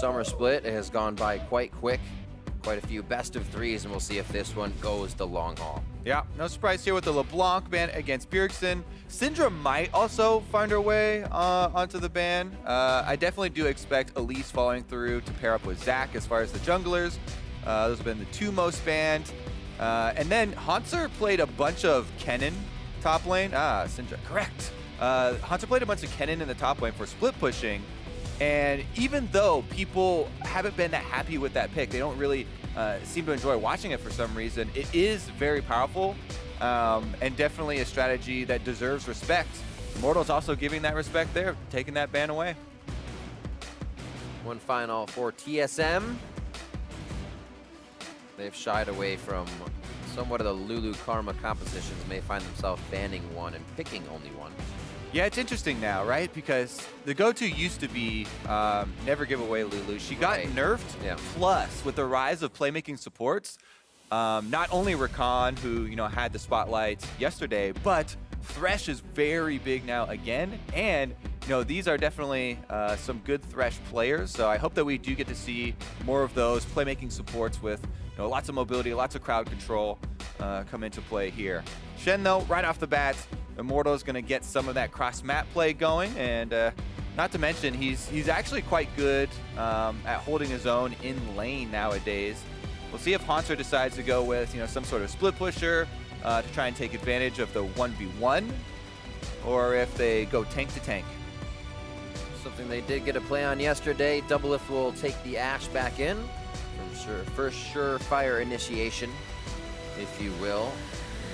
summer split. It has gone by quite quick. Quite a few best of threes, and we'll see if this one goes the long haul. Yeah, no surprise here with the LeBlanc ban against Bjergsen. Syndra might also find her way onto the ban. I definitely do expect Elise following through to pair up with Zach as far as the junglers. Those have been the two most banned. And then Hauntzer played a bunch of Kennen top lane. Syndra, correct. Hauntzer played a bunch of Kennen in the top lane for split pushing. And even though people haven't been that happy with that pick, they don't really seem to enjoy watching it for some reason, it is very powerful and definitely a strategy that deserves respect. Immortals also giving that respect there, taking that ban away. One final for TSM. They've shied away from somewhat of the Lulu Karma compositions, may find themselves banning one and picking only one. Yeah, it's interesting now, right? Because the go-to used to be never give away Lulu. She got nerfed, plus with the rise of playmaking supports, not only Rakan, who had the spotlight yesterday, but Thresh is very big now again, and these are definitely some good Thresh players. So I hope that we do get to see more of those playmaking supports with lots of mobility, lots of crowd control come into play here. Shen, though, right off the bat, Immortal is going to get some of that cross-map play going, and not to mention he's actually quite good at holding his own in lane nowadays. We'll see if Hauntzer decides to go with some sort of split pusher to try and take advantage of the 1v1, or if they go tank to tank. Something they did get a play on yesterday. DoubleLift will take the Ashe back in from first surefire initiation, if you will.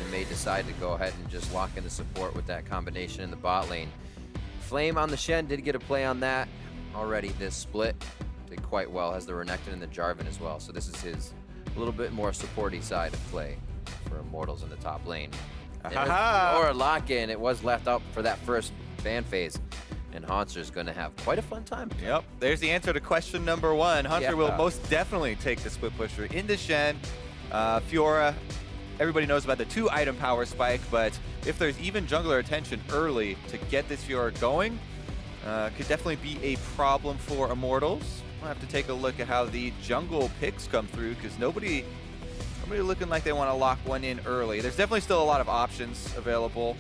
They may decide to go ahead and just lock in the support with that combination in the bot lane. Flame on the Shen did get a play on that already this split. Did quite well, has the Renekton and the Jarvan as well. So this is his a little bit more supporty side of play for Immortals in the top lane. Or a lock-in, it was left up for that first ban phase. And Hauntzer's going to have quite a fun time. Yep, there's the answer to question number one. Hauntzer will most definitely take the split pusher into Shen. Fiora, everybody knows about the 2-item power spike, but if there's even jungler attention early to get this Fiora going, could definitely be a problem for Immortals. We'll have to take a look at how the jungle picks come through, because nobody looking like they want to lock one in early. There's definitely still a lot of options available,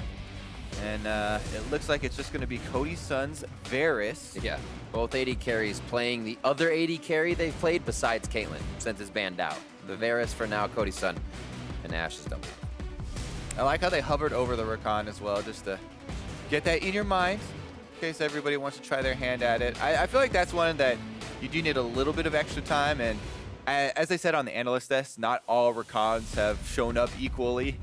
and it looks like it's just going to be Cody Sun's Varus. Yeah, both AD carries playing the other AD carry they've played besides Caitlyn, since it's banned out. The Varus for now, Cody Sun. And Ashe is double. I like how they hovered over the Rakan as well, just to get that in your mind in case everybody wants to try their hand at it. I feel like that's one that you do need a little bit of extra time, and as I said on the analyst desk, not all Rakans have shown up equally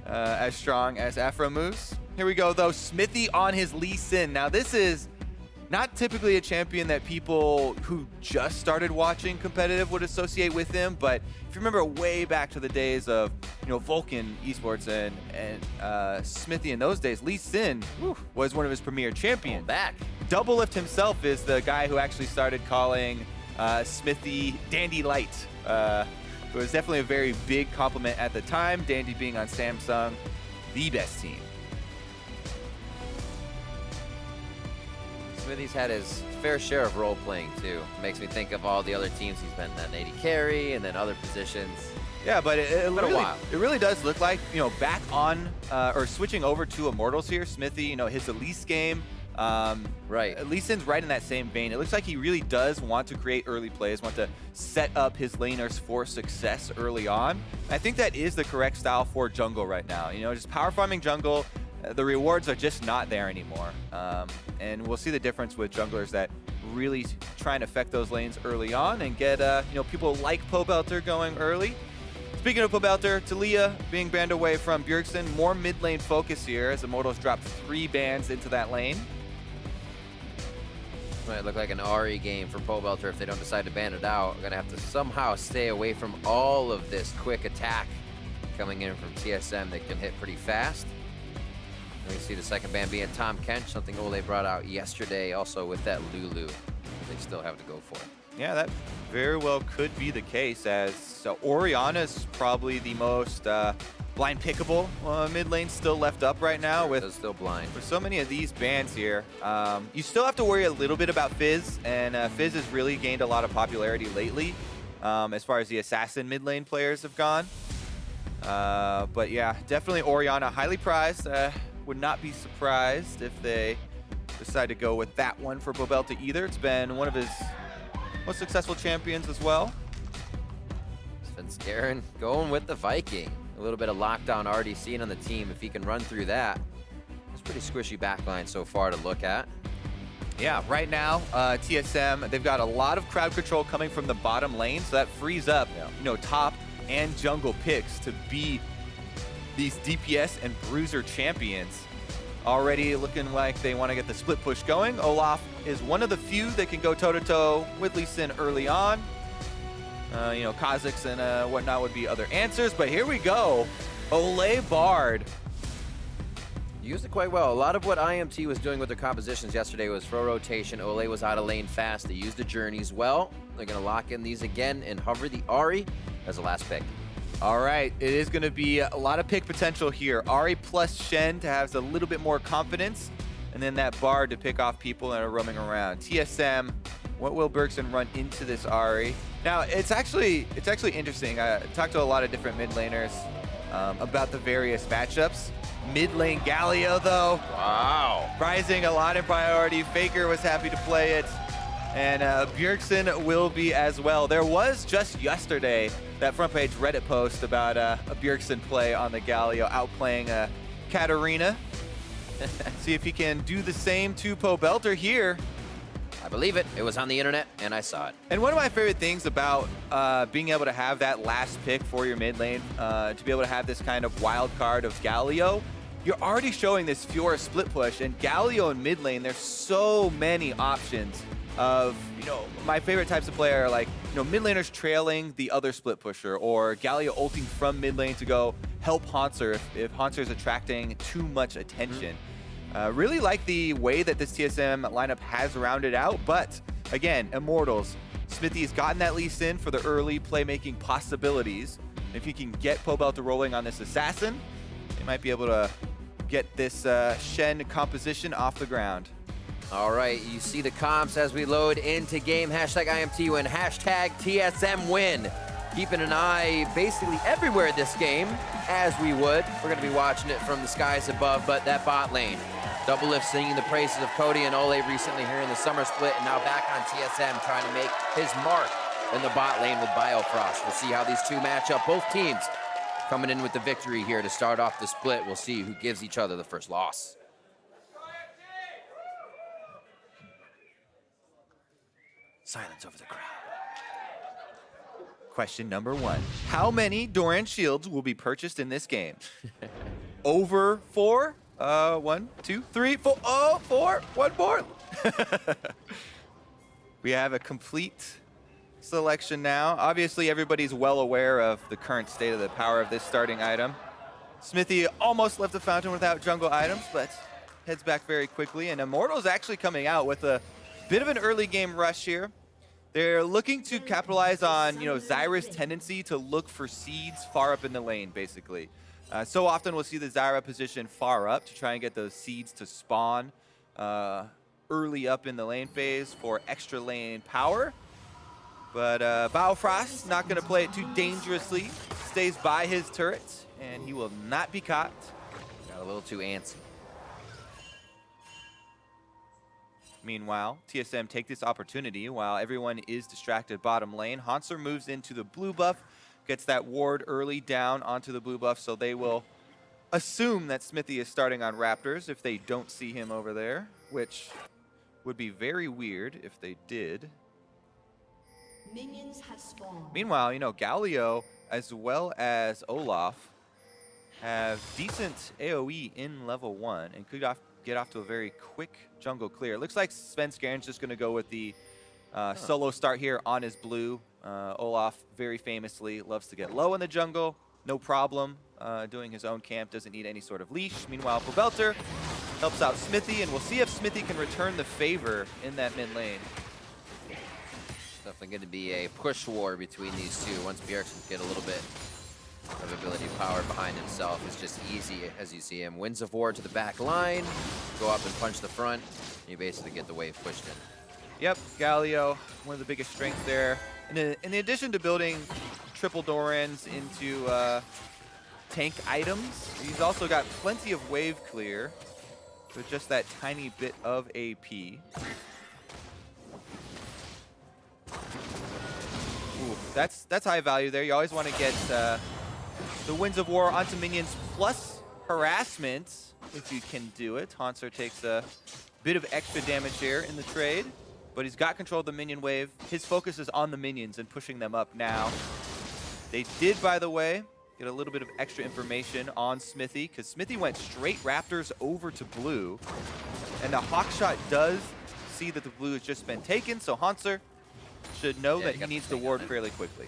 as strong as Afro moves. Here we go though, Xmithie on his Lee Sin. Now this is not typically a champion that people who just started watching competitive would associate with him, but if you remember way back to the days of Vulcan eSports and Xmithie in those days, Lee Sin was one of his premier champions. Back. DoubleLift himself is the guy who actually started calling Xmithie Dandy Light. It was definitely a very big compliment at the time, Dandy being on Samsung, the best team. Xmithie's had his fair share of role playing too. Makes me think of all the other teams he's been in, AD carry and then other positions. Yeah, but it really does look like, back on or switching over to Immortals here, Xmithie, his Elise game. Right. Lee Sin's right in that same vein. It looks like he really does want to create early plays, want to set up his laners for success early on. I think that is the correct style for jungle right now. Just power farming jungle. The rewards are just not there anymore. And we'll see the difference with junglers that really try and affect those lanes early on and get people like Pobelter going early. Speaking of Pobelter, Talia being banned away from Bjergsen. More mid lane focus here as Immortals dropped 3 bans into that lane. Might look like an Ahri game for Pobelter if they don't decide to ban it out. We're going to have to somehow stay away from all of this quick attack coming in from TSM that can hit pretty fast. We see the second ban being Tom Kench, something Olleh brought out yesterday, also with that Lulu they still have to go for. Yeah, that very well could be the case, as Orianna's probably the most blind pickable mid lane still left up right now with still blind. For so many of these bans here. You still have to worry a little bit about Fizz, and Fizz has really gained a lot of popularity lately as far as the assassin mid lane players have gone. But yeah, definitely Orianna highly prized. Would not be surprised if they decide to go with that one for Pobelter either. It's been one of his most successful champions as well. Svenskeren going with the Viking. A little bit of lockdown already seen on the team. If he can run through that, it's pretty squishy backline so far to look at. Yeah, right now, TSM, they've got a lot of crowd control coming from the bottom lane, so that frees up, you know, top and jungle picks to be these DPS and bruiser champions. Already looking like they want to get the split push going. Olaf is one of the few that can go toe-to-toe with Lee Sin early on. You know, Kazakhs and whatnot would be other answers, but here we go. Olleh Bard. Used it quite well. A lot of what IMT was doing with their compositions yesterday was throw rotation. Olleh was out of lane fast. They used the journeys well. They're going to lock in these again and hover the Ahri as the last pick. All right, it is going to be a lot of pick potential here. Ahri plus Shen to have a little bit more confidence, and then that Bard to pick off people that are roaming around. TSM, what will Bjergsen run into this Ahri? Now, it's actually interesting. I talked to a lot of different mid laners about the various matchups. Mid lane Galio, though. Wow. Rising a lot in priority. Faker was happy to play it. And Bjergsen will be as well. There was just yesterday that front page Reddit post about a Bjergsen play on the Galio outplaying Katarina. See if he can do the same to Pobelter here. I believe it. It was on the internet, and I saw it. And one of my favorite things about being able to have that last pick for your mid lane, to be able to have this kind of wild card of Galio, you're already showing this Fiora split push, and Galio in mid lane, there's so many options of, you know, my favorite types of player are like, you know, mid laners trailing the other split pusher, or Galio ulting from mid lane to go help Hauntzer if Hauntzer is attracting too much attention. Really like the way that this TSM lineup has rounded out, but again, Immortals. Xmithie's gotten that Lee Sin for the early playmaking possibilities. If he can get Pobelter rolling on this assassin, they might be able to get this Shen composition off the ground. All right, you see the comps as we load into game. Hashtag IMT win, hashtag TSM win. Keeping an eye basically everywhere this game, as we would. We're gonna be watching it from the skies above, but that bot lane. DoubleLift singing the praises of Cody and Olleh recently here in the summer split, and now back on TSM trying to make his mark in the bot lane with Biofrost. We'll see how these two match up. Both teams coming in with the victory here to start off the split. We'll see who gives each other the first loss. Silence over the crowd. Question number 1. How many Doran shields will be purchased in this game? Over 4? 1, 2, 3, 4. Oh, 4. One more. We have a complete selection now. Obviously, everybody's well aware of the current state of the power of this starting item. Xmithie almost left the fountain without jungle items, but heads back very quickly. And Immortals actually coming out with a bit of an early game rush here. They're looking to capitalize on, you know, Zyra's tendency to look for seeds far up in the lane, basically. So often we'll see the Zyra position far up to try and get those seeds to spawn early up in the lane phase for extra lane power. But Biofrost not going to play it too dangerously. Stays by his turret, and he will not be caught. Got a little too antsy. Meanwhile, TSM take this opportunity while everyone is distracted bottom lane. Hauntzer moves into the blue buff, gets that ward early down onto the blue buff, so they will assume that Xmithie is starting on Raptors if they don't see him over there, which would be very weird if they did. Minions have spawned. Meanwhile, you know, Galio as well as Olaf have decent AoE in level 1 and could get off to a very quick jungle clear. It looks like Svenskeren's just going to go with the solo start here on his blue. Olaf very famously loves to get low in the jungle. No problem doing his own camp, doesn't need any sort of leash. Meanwhile, Pobelter helps out Xmithie, and we'll see if Xmithie can return the favor in that mid lane. Definitely going to be a push war between these two once Bjergsen get a little bit of ability power behind himself is just easy, as you see him. Winds of War to the back line, go up and punch the front, and you basically get the wave pushed in. Yep, Galio, one of the biggest strengths there. And in addition to building triple Dorans into tank items, he's also got plenty of wave clear with just that tiny bit of AP. Ooh, that's high value there. You always want to get the Winds of War onto minions plus harassment if you can do it. Hauntzer takes a bit of extra damage here in the trade, but he's got control of the minion wave. His focus is on the minions and pushing them up now. They did, by the way, get a little bit of extra information on Xmithie, because Xmithie went straight Raptors over to blue, and the Hawkshot does see that the blue has just been taken, so Hauntzer should know that he needs to ward fairly quickly.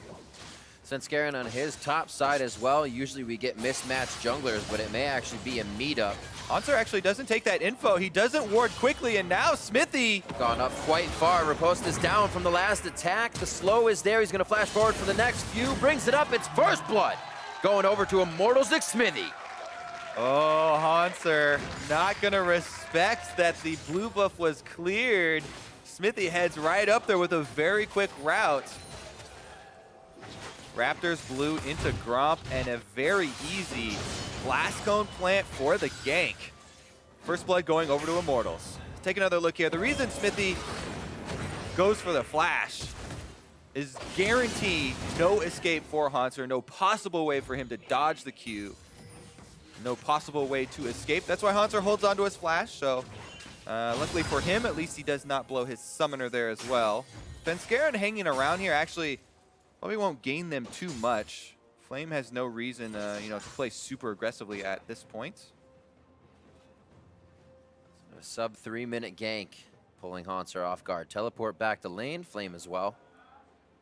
Svenskeren on his top side as well. Usually we get mismatched junglers, but it may actually be a meetup. Hauntzer actually doesn't take that info. He doesn't ward quickly, and now Xmithie gone up quite far. Riposte is down from the last attack. The slow is there. He's going to flash forward for the next few. Brings it up. It's first blood. Going over to Immortals Xmithie. Oh, Hauntzer not going to respect that the blue buff was cleared. Xmithie heads right up there with a very quick route. Raptors blue into Gromp and a very easy blast cone plant for the gank. First blood going over to Immortals. Take another look here. The reason Xmithie goes for the flash is guarantee no escape for Hauntzer, no possible way for him to dodge the Q, no possible way to escape. That's why Hauntzer holds onto his flash, so luckily for him, at least he does not blow his summoner there as well. Svenskeren hanging around here actually probably won't gain them too much. Flame has no reason to play super aggressively at this point. A sub 3-minute gank, pulling Hauntzer off guard. Teleport back to lane, Flame as well.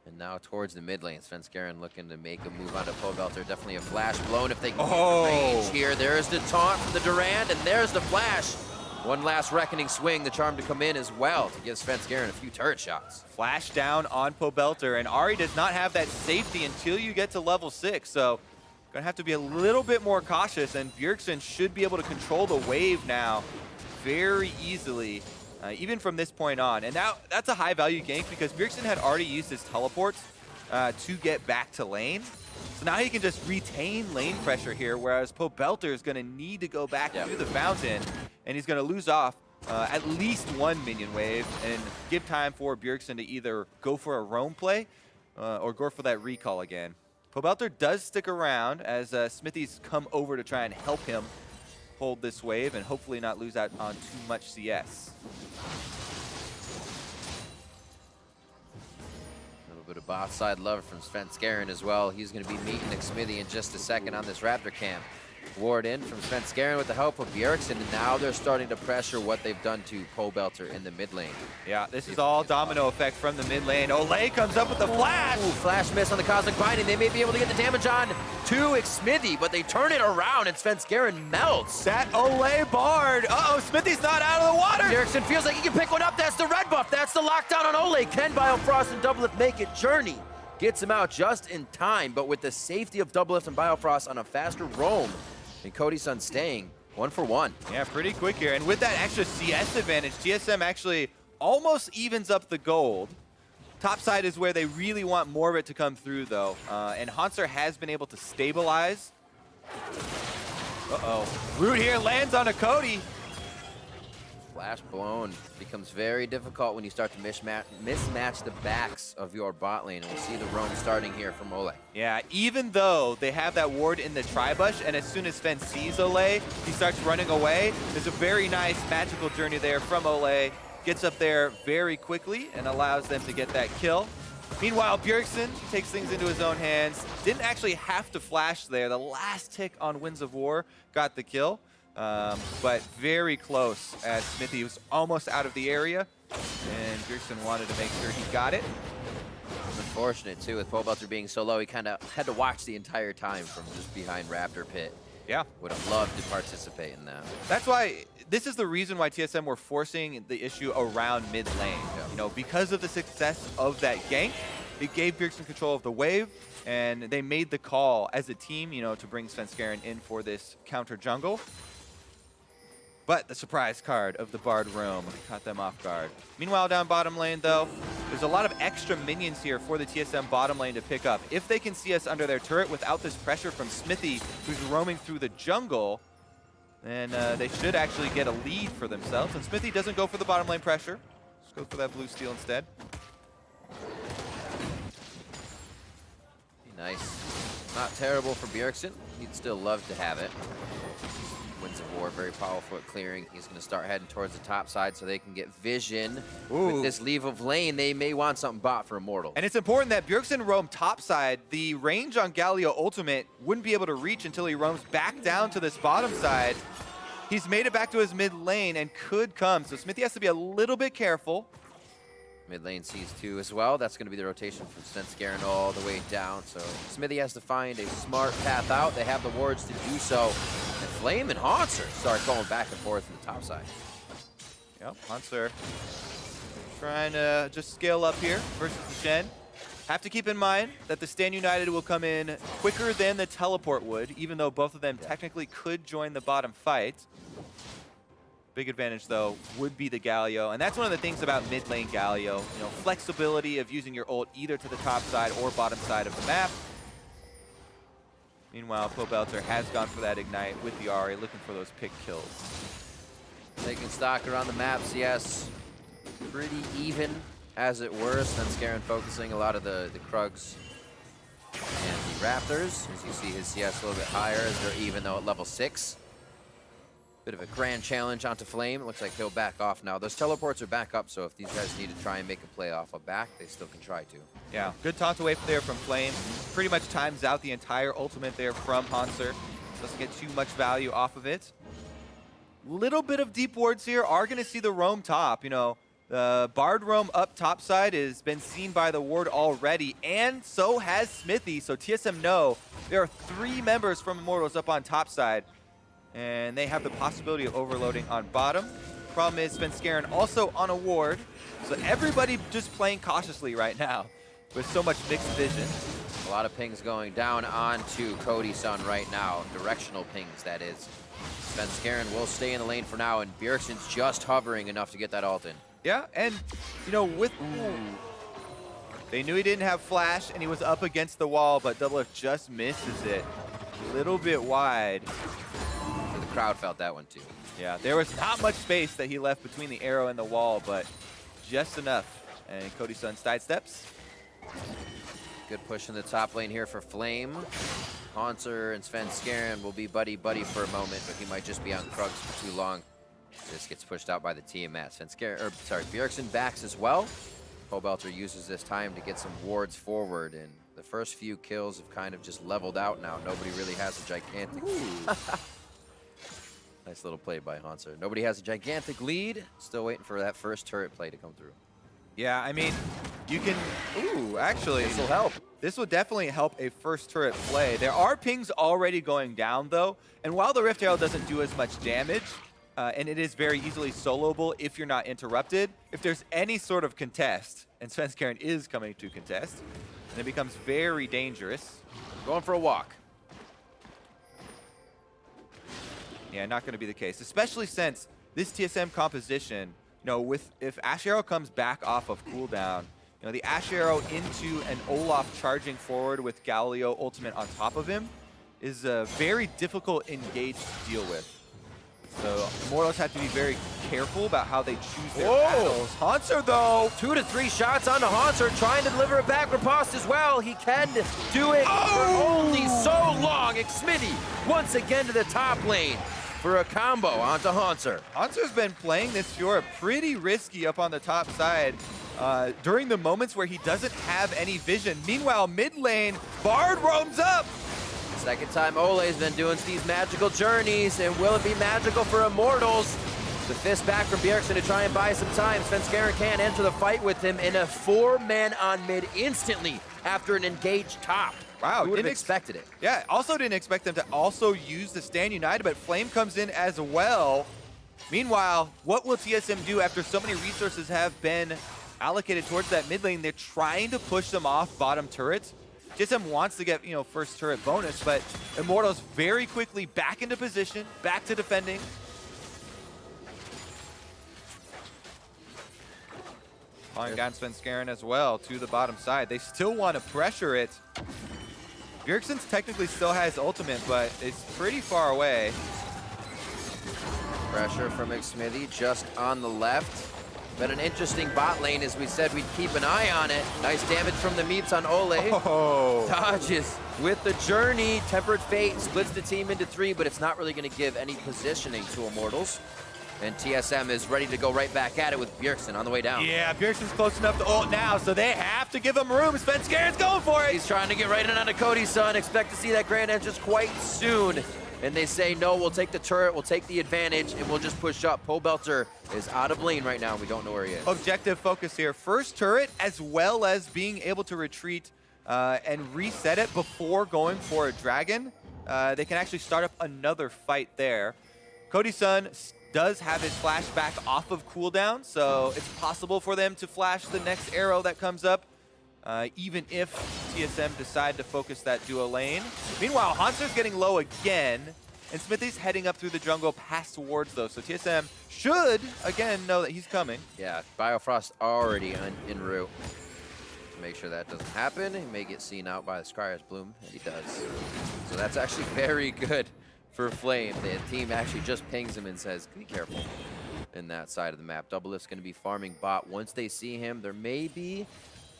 And now towards the mid lane, Svenskeren looking to make a move onto Pobelter. Definitely a flash blown if they can get range here. There's the taunt from the Durand, and there's the flash. One last Reckoning swing, the charm to come in as well to give Svenskeren a few turret shots. Flash down on Pobelter, and Ahri does not have that safety until you get to level 6, so gonna have to be a little bit more cautious, and Bjergsen should be able to control the wave now very easily, even from this point on. And now that's a high value gank because Bjergsen had already used his teleports to get back to lane. So now he can just retain lane pressure here, whereas Pobelter is going to need to go back to the fountain, and he's going to lose off at least one minion wave and give time for Bjergsen to either go for a roam play or go for that recall again. Pobelter does stick around as Xmithie's come over to try and help him hold this wave and hopefully not lose out on too much CS. Bit of bot side love from Svenskeren as well. He's going to be meeting Xmithie in just a second on this Raptor camp. Ward in from Svenskeren with the help of Bjergsen, and now they're starting to pressure what they've done to Pobelter in the mid lane. Yeah, this is all domino effect from the mid lane. Olleh comes up with the flash! Ooh, flash miss on the Cosmic Binding. They may be able to get the damage on to Xmithie, but they turn it around and Svenskeren melts. That Olleh bard! Uh-oh, Xmithie's not out of the water! Bjergsen feels like he can pick one up. That's the red buff. That's the lockdown on Olleh. Can Biofrost and DoubleLift make it? Journey gets him out just in time, but with the safety of DoubleLift and Biofrost on a faster roam, and Cody Sun staying 1 for 1. Yeah, pretty quick here. And with that extra CS advantage, TSM actually almost evens up the gold. Top side is where they really want more of it to come through, though. And Hauntzer has been able to stabilize. Uh-oh. Root here lands on a Cody. Flash blown becomes very difficult when you start to mismatch the backs of your bot lane. And we'll see the roam starting here from Olleh. Yeah, even though they have that ward in the Tribush, and as soon as Sven sees Olleh, he starts running away. There's a very nice magical journey there from Olleh. Gets up there very quickly and allows them to get that kill. Meanwhile, Bjergsen takes things into his own hands. Didn't actually have to flash there. The last tick on Winds of War got the kill. But very close as Xmithie was almost out of the area, and Bjergsen wanted to make sure he got it. Unfortunate too, with Pobelter being so low, he kind of had to watch the entire time from just behind Raptor Pit. Yeah. Would have loved to participate in that. That's why, this is the reason why TSM were forcing the issue around mid lane. You know, because of the success of that gank, it gave Bjergsen control of the wave, and they made the call as a team, you know, to bring Svenskeren in for this counter jungle. But the surprise card of the Bard Roam caught them off guard. Meanwhile, down bottom lane, though, there's a lot of extra minions here for the TSM bottom lane to pick up. If they can see us under their turret without this pressure from Xmithie, who's roaming through the jungle, then they should actually get a lead for themselves. And Xmithie doesn't go for the bottom lane pressure. Just go for that blue steal instead. Nice. Not terrible for Bjergsen. He'd still love to have it. Winds of War, very powerful at clearing. He's going to start heading towards the top side so they can get vision. Ooh. With this leave of lane, they may want something bot for Immortals. And it's important that Bjergsen roam top side. The range on Galio ultimate wouldn't be able to reach until he roams back down to this bottom side. He's made it back to his mid lane and could come, so Xmithie has to be a little bit careful. Mid lane sees 2 as well. That's going to be the rotation from Svenskeren all the way down. So Xmithie has to find a smart path out. They have the wards to do so. And Flame and Hauntzer start going back and forth in the top side. Yep, Hauntzer trying to just scale up here versus the Shen. Have to keep in mind that the Stand United will come in quicker than the teleport would, even though both of them technically could join the bottom fight. Big advantage, though, would be the Galio. And that's one of the things about mid lane Galio. You know, flexibility of using your ult either to the top side or bottom side of the map. Meanwhile, Pobelter has gone for that Ignite with the Ahri, looking for those pick kills. Taking stock around the maps, yes. Pretty even, as it were. Svenskeren focusing a lot of the Krugs and the Raptors. As you see his CS a little bit higher as they're even, though, at level 6. Bit of a grand challenge onto Flame. It looks like he'll back off now. Those teleports are back up, so if these guys need to try and make a play off a back, they still can try to. Yeah, good taunt away there from Flame. Pretty much times out the entire ultimate there from Hauntzer. Doesn't get too much value off of it. Little bit of deep wards here. Are going to see the roam top. You know, the Bard roam up top side has been seen by the ward already, and so has Xmithie. So TSM know there are 3 members from Immortals up on top side. And they have the possibility of overloading on bottom. Problem is Svenskeren also on a ward. So everybody just playing cautiously right now with so much mixed vision. A lot of pings going down onto Cody Sun right now. Directional pings, that is. Svenskeren will stay in the lane for now, and Bjergsen's just hovering enough to get that ult in. Yeah, and, you know, with... They knew he didn't have flash, and he was up against the wall, but DoubleLift just misses it. A little bit wide. The crowd felt that one too. Yeah, there was not much space that he left between the arrow and the wall, but just enough. And Cody Sun sidesteps. Good push in the top lane here for Flame. Hauntzer and Svenskeren will be buddy-buddy for a moment, but he might just be on Krugs for too long. This gets pushed out by the TMS. Bjergsen backs as well. Pobelter uses this time to get some wards forward, and the first few kills have kind of just leveled out now. Nobody really has a gigantic... Nice little play by Hauntzer. Nobody has a gigantic lead. Still waiting for that first turret play to come through. Yeah, I mean, you can... Ooh, actually... This will help. This will definitely help a first turret play. There are pings already going down, though. And while the Rift Herald doesn't do as much damage, and it is very easily soloable if you're not interrupted, if there's any sort of contest, and Svenskeren is coming to contest, then it becomes very dangerous. Going for a walk. Yeah, not going to be the case, especially since this TSM composition, you know, if Ashe Arrow comes back off of cooldown, you know, the Ashe Arrow into an Olaf charging forward with Galio ultimate on top of him is a very difficult engage to deal with. So Immortals have to be very careful about how they choose their battles. Hauntzer, though. 2 to 3 shots onto Hauntzer, trying to deliver a back riposte as well. He can do it for only so long. Xmithie once again to the top lane for a combo onto Hauntzer. Hauntzer's been playing this Fiora pretty risky up on the top side during the moments where he doesn't have any vision. Meanwhile, mid lane, Bard roams up. Second time Olleh's been doing these magical journeys, and will it be magical for Immortals? The fist back from Bjergsen to try and buy some time. Svenskeren can't enter the fight with him, in a 4-man on mid instantly after an engaged top. Wow, who would have expected it? Yeah, also didn't expect them to also use the Stand United, but Flame comes in as well. Meanwhile, what will TSM do after so many resources have been allocated towards that mid lane. They're trying to push them off bottom turrets. TSM wants to get, first turret bonus, but Immortals very quickly back into position, back to defending. Calling down Svenskeren as well to the bottom side. They still want to pressure it. Bjergsen technically still has ultimate, but it's pretty far away. Pressure from Xmithie just on the left. But an interesting bot lane, as we said, we'd keep an eye on it. Nice damage from the Meeps on Olleh. Oh. Dodges with the journey. Tempered Fate splits the team into 3, but it's not really going to give any positioning to Immortals. And TSM is ready to go right back at it with Bjergsen on the way down. Yeah, Bjergsen's close enough to ult now, so they have to give him room. Svenskeren's going for it. He's trying to get right in onto Cody Sun. Expect to see that grand entrance quite soon. And they say, no, we'll take the turret, we'll take the advantage, and we'll just push up. Pobelter is out of lane right now, and we don't know where he is. Objective focus here. First turret, as well as being able to retreat and reset it before going for a dragon. They can actually start up another fight there. Cody Sun does have his flash back off of cooldown, so it's possible for them to flash the next arrow that comes up, even if TSM decide to focus that duo lane. Meanwhile, Hauntzer's getting low again, and Xmithie's heading up through the jungle past towards those, so TSM should, again, know that he's coming. Yeah, Biofrost already en route. To make sure that doesn't happen, he may get seen out by the Scryer's Bloom, and he does. So that's actually very good for Flame. The team actually just pings him and says, be careful in that side of the map. DoubleLift's going to be farming bot. Once they see him, there may be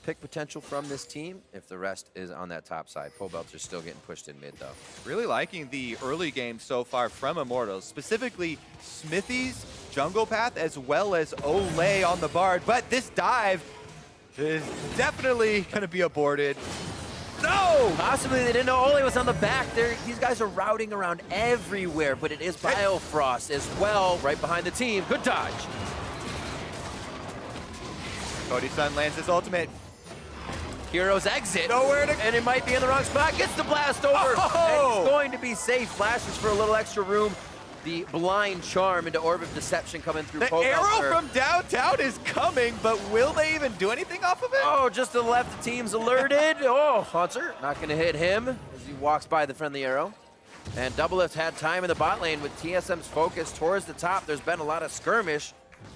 pick potential from this team if the rest is on that top side. Pobelter's still getting pushed in mid, though. Really liking the early game so far from Immortals, specifically Xmithie's jungle path as well as Olleh on the Bard. But this dive is definitely going to be aborted. No! Possibly they didn't know Olleh was on the back there. These guys are routing around everywhere, but it is Biofrost as well, right behind the team. Good dodge. Cody Sun lands his ultimate. Heroes exit. Nowhere to... And it might be in the wrong spot. Gets the blast over. Oh! And it's going to be safe. Flashes for a little extra room. The blind charm into Orb of Deception coming through The arrow from downtown is coming, but will they even do anything off of it? Oh, just to the left, the team's alerted. Oh, Hauntzer not going to hit him as he walks by the friendly arrow. And DoubleLift had time in the bot lane with TSM's focus towards the top. There's been a lot of skirmish,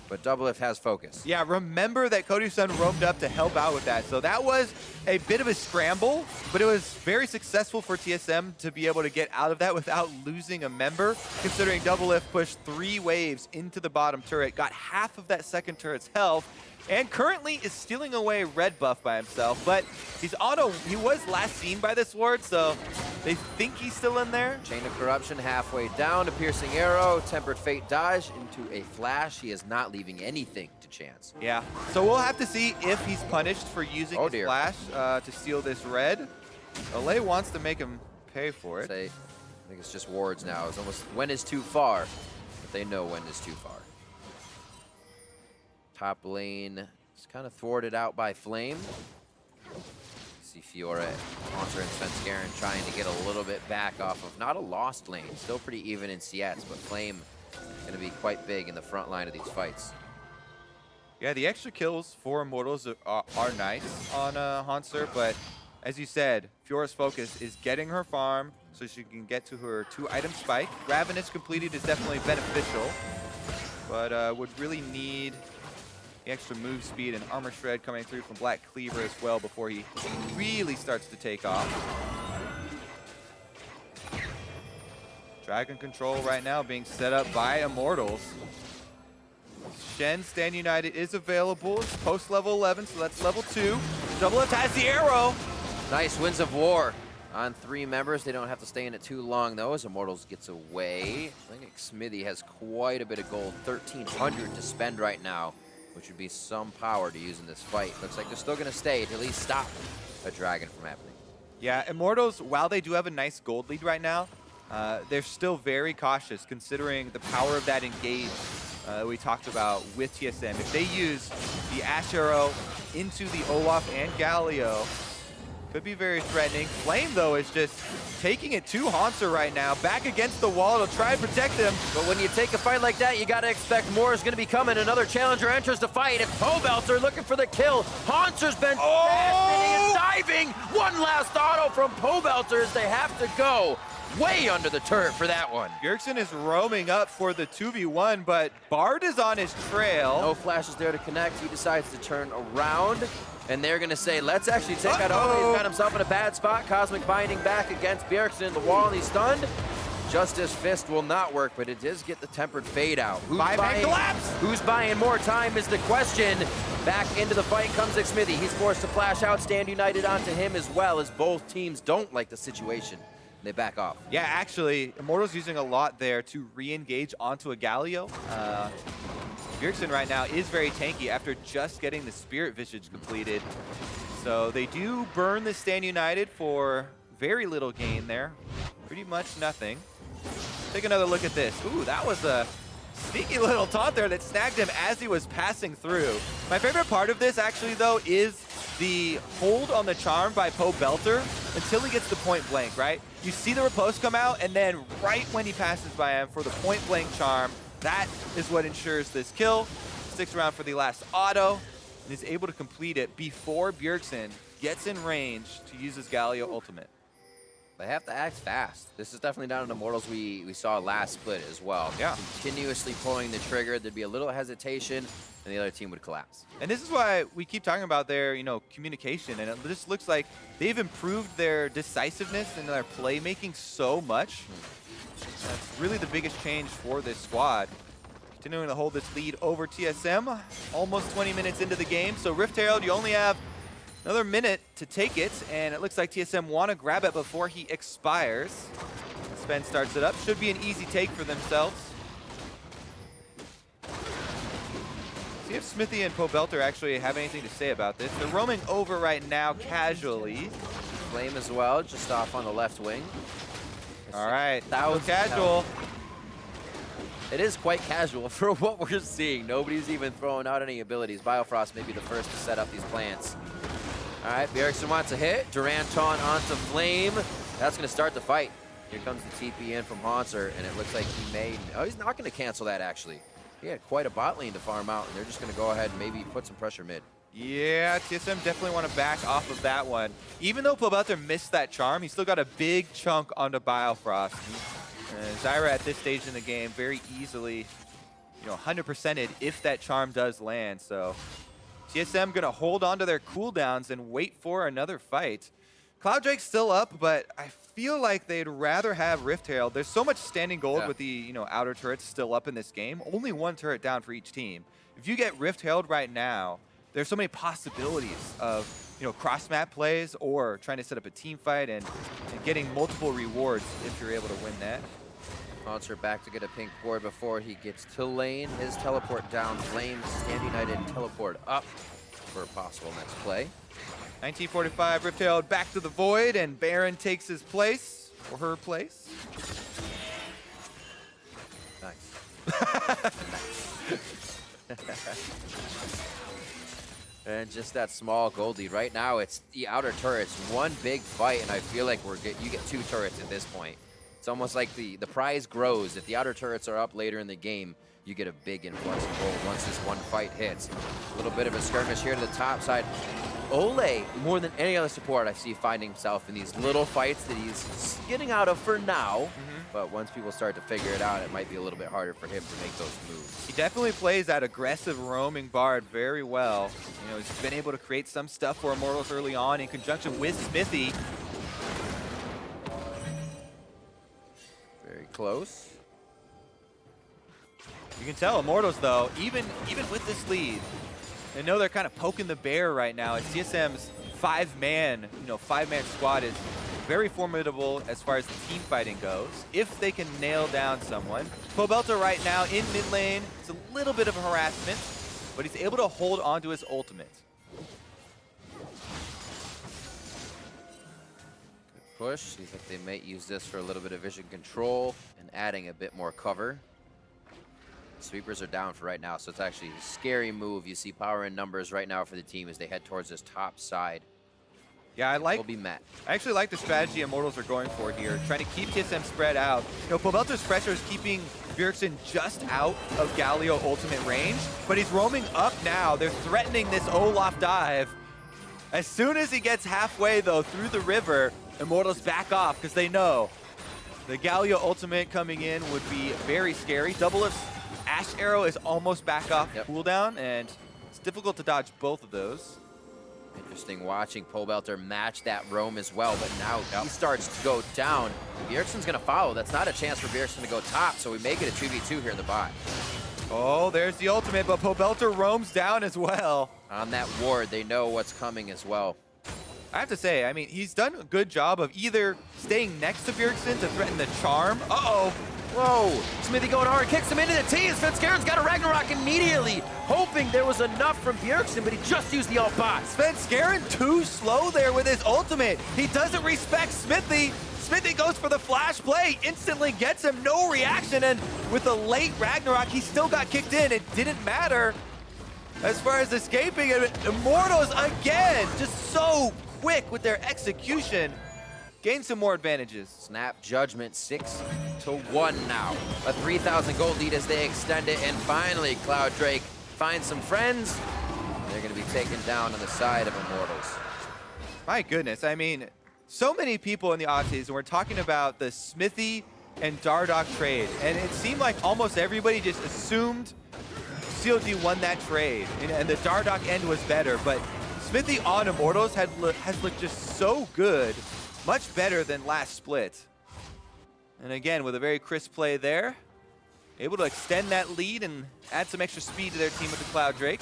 but DoubleLift has focus. Yeah, remember that Cody Sun roamed up to help out with that. So that was a bit of a scramble, but it was very successful for TSM to be able to get out of that without losing a member, considering DoubleLift pushed 3 waves into the bottom turret, got half of that second turret's health, and currently is stealing away red buff by himself, but he was last seen by this ward, so they think he's still in there. Chain of Corruption halfway down, a piercing arrow, Tempered Fate dodge into a flash. He is not leaving anything to chance. Yeah, so we'll have to see if he's punished for using his flash to steal this red. Olleh wants to make him pay for it. I think it's just wards now. It's almost when is too far, but they know when is too far. Top lane is kind of thwarted out by Flame. See Fiora, Hauntzer, and Svenskeren trying to get a little bit back off of not a lost lane. Still pretty even in CS, but Flame going to be quite big in the front line of these fights. Yeah, the extra kills for Immortals are nice on Hauntzer, but as you said, Fiora's focus is getting her farm so she can get to her 2-item spike. Ravenous completed is definitely beneficial, but would really need the extra move speed and armor shred coming through from Black Cleaver as well before he really starts to take off. Dragon control right now being set up by Immortals. Shen, Stand United is available. It's post level 11, so that's level 2. DoubleLift has the arrow. Nice Winds of War on 3 members. They don't have to stay in it too long, though, as Immortals gets away. I think Xmithie has quite a bit of gold, 1,300 to spend right now, which would be some power to use in this fight. Looks like they're still going to stay to at least stop a dragon from happening. Yeah, Immortals, while they do have a nice gold lead right now, they're still very cautious considering the power of that engage we talked about with TSM. If they use the Ashe arrow into the Olaf and Galio, Could be very threatening. Flame, though, is just taking it to Hauntzer right now. Back against the wall to try and protect him. But when you take a fight like that, you got to expect more is going to be coming. Another challenger enters the fight. It's Pobelter looking for the kill. Hauntzer's been diving. One last auto from Pobelter as they have to go way under the turret for that one. Bjergsen is roaming up for the 2v1, but Bard is on his trail. No flashes there to connect. He decides to turn around. And they're going to say, let's actually take out Olleh. He's got himself in a bad spot. Cosmic binding back against Bjergsen. The wall, and he's stunned. Justice Fist will not work, but it does get the tempered fade out. Who's buying more time is the question. Back into the fight comes Xmithie. He's forced to flash out. Stand United onto him as well, as both teams don't like the situation. They back off. Yeah, actually, Immortals using a lot there to re-engage onto a Galio. Bjergsen right now is very tanky after just getting the Spirit Visage completed. So they do burn the Stand United for very little gain there. Pretty much nothing. Take another look at this. Ooh, that was a sneaky little taunt there that snagged him as he was passing through. My favorite part of this, actually, though, is the hold on the charm by Pobelter until he gets the point blank, right? You see the riposte come out, and then right when he passes by him for the point blank charm, that is what ensures this kill. Sticks around for the last auto, and is able to complete it before Bjergsen gets in range to use his Galio ultimate. They have to act fast. This is definitely down in Immortals we saw last split as well. Yeah. Continuously pulling the trigger, there'd be a little hesitation, and the other team would collapse. And this is why we keep talking about their, communication, and it just looks like they've improved their decisiveness and their playmaking so much. That's really the biggest change for this squad. Continuing to hold this lead over TSM, almost 20 minutes into the game. So Rift Herald, you only have another minute to take it, and it looks like TSM want to grab it before he expires. Sven starts it up. Should be an easy take for themselves. See if Xmithie and Pobelter actually have anything to say about this. They're roaming over right now casually. Flame as well, just off on the left wing. All right, that was casual. It is quite casual for what we're seeing. Nobody's even throwing out any abilities. Biofrost may be the first to set up these plants. All right, Bjergsen wants a hit. Duranton onto Flame. That's going to start the fight. Here comes the TP in from Hauntzer, and it looks like he may... Oh, he's not going to cancel that, actually. He had quite a bot lane to farm out, and they're just going to go ahead and maybe put some pressure mid. Yeah, TSM definitely want to back off of that one. Even though Pobelter missed that charm, he still got a big chunk onto Biofrost. And Zyra at this stage in the game very easily, 100%ed if that charm does land. So TSM gonna hold on to their cooldowns and wait for another fight. Cloud Drake's still up, but I feel like they'd rather have Rift Herald. There's so much standing gold with the outer turrets still up in this game. Only one turret down for each team. If you get Rift Herald right now, there's so many possibilities of cross-map plays or trying to set up a team fight and getting multiple rewards if you're able to win that. Hauntzer back to get a pink board before he gets to lane. His teleport down, Flames, Stand United, teleport up for a possible next play. 1945, Rift Herald back to the Void, and Baron takes his place, or her place. Nice. And just that small gold lead. Right now, it's the outer turrets. One big fight, and I feel like you get two turrets at this point. It's almost like the prize grows. If the outer turrets are up later in the game, you get a big influx of gold once this one fight hits. A little bit of a skirmish here to the top side. Olleh, more than any other support, I see finding himself in these little fights that he's getting out of for now. But once people start to figure it out, it might be a little bit harder for him to make those moves. He definitely plays that aggressive roaming Bard very well. He's been able to create some stuff for Immortals early on in conjunction with Xmithie. Very close. You can tell Immortals, though, even with this lead, I know they're kind of poking the bear right now. It's TSM's five-man squad is very formidable as far as the team fighting goes, if they can nail down someone. Pobelter right now in mid lane, it's a little bit of a harassment, but he's able to hold on to his ultimate. Good push. Seems like they might use this for a little bit of vision control and adding a bit more cover. Sweepers are down for right now, so it's actually a scary move. You see power in numbers right now for the team as they head towards this top side. Yeah, I will be met. I actually like the strategy Immortals are going for here, trying to keep TSM spread out. You know, Pobelter's pressure is keeping Bjergsen just out of Galio ultimate range, but he's roaming up now. They're threatening this Olaf dive. As soon as he gets halfway, though, through the river, Immortals back off because they know the Galio ultimate coming in would be very scary. DoubleLift's Ashe arrow is almost back off cooldown, and it's difficult to dodge both of those. Interesting watching Pobelter match that roam as well, but now he starts to go down. Bjergsen's going to follow. That's not a chance for Bjergsen to go top, so we make it a 2v2 here in the bot. Oh, there's the ultimate, but Pobelter roams down as well. On that ward, they know what's coming as well. I have to say, I mean, he's done a good job of either staying next to Bjergsen to threaten the charm. Uh-oh. Whoa, Xmithie going hard, kicks him into the T, and Svenskeren's got a Ragnarok immediately, hoping there was enough from Bjergsen, but he just used the ult bot. Svenskeren too slow there with his ultimate. He doesn't respect Xmithie. Xmithie goes for the flash play, instantly gets him, no reaction, and with a late Ragnarok, he still got kicked in. It didn't matter. As far as escaping, Immortals again, just so quick with their execution. Gain some more advantages. Snap Judgment 6-1 now. A 3,000 gold lead as they extend it, and finally Cloud Drake finds some friends. They're going to be taken down on the side of Immortals. My goodness, I mean, so many people in the odds, and we're talking about the Xmithie and Dardoch trade, and it seemed like almost everybody just assumed COD won that trade, and the Dardoch end was better, but Xmithie on Immortals has looked just so good. Much better than last split. And again, with a very crisp play there, able to extend that lead and add some extra speed to their team with the Cloud Drake.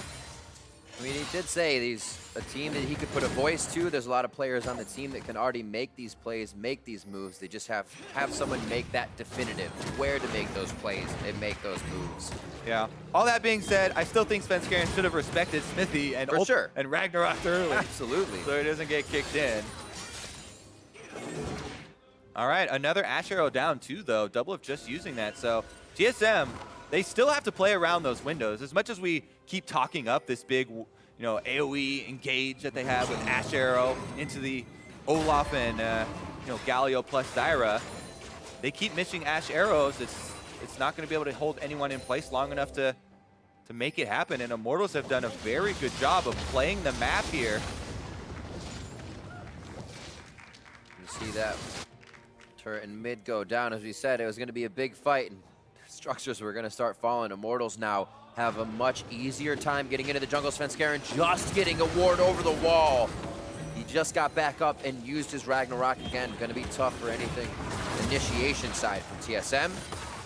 I mean, he did say he's a team that he could put a voice to. There's a lot of players on the team that can already make these plays, make these moves. They just have someone make that definitive, where to make those plays and make those moves. Yeah. All that being said, I still think Svenskeren should have respected Xmithie and Ragnarok early. Absolutely. So he doesn't get kicked in. All right, another Ashe arrow down too, though. DoubleLift just using that. So TSM, they still have to play around those windows. As much as we keep talking up this big, you know, AoE engage that they have with Ashe arrow into the Olaf and you know, Galio plus Zyra, they keep missing Ashe arrows. It's not going to be able to hold anyone in place long enough to make it happen. And Immortals have done a very good job of playing the map here. You see that turret in mid go down. As we said, it was going to be a big fight, and structures were going to start falling. Immortals now have a much easier time getting into the jungle. Svenskeren just getting a ward over the wall. He just got back up and used his Ragnarok again. Going to be tough for anything initiation side from TSM.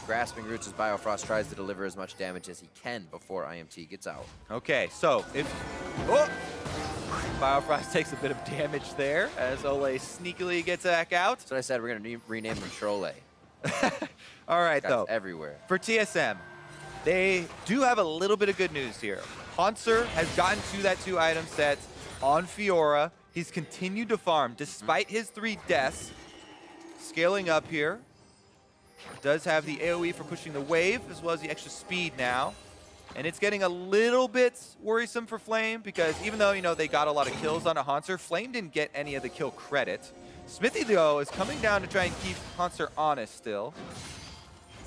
Grasping roots as Biofrost tries to deliver as much damage as he can before IMT gets out. Okay, so if... Oh! Biofrost takes a bit of damage there as Olleh sneakily gets back out. That's what I said, we're going to rename him Trolley. All right, That's though. everywhere. For TSM, they do have a little bit of good news here. Hauntzer has gotten to that 2-item set on Fiora. He's continued to farm despite his 3 deaths. Scaling up here. Does have the AoE for pushing the wave as well as the extra speed now. And it's getting a little bit worrisome for Flame because even though, you know, they got a lot of kills on a Hauntzer, Flame didn't get any of the kill credit. Xmithie, though, is coming down to try and keep Hauntzer honest still.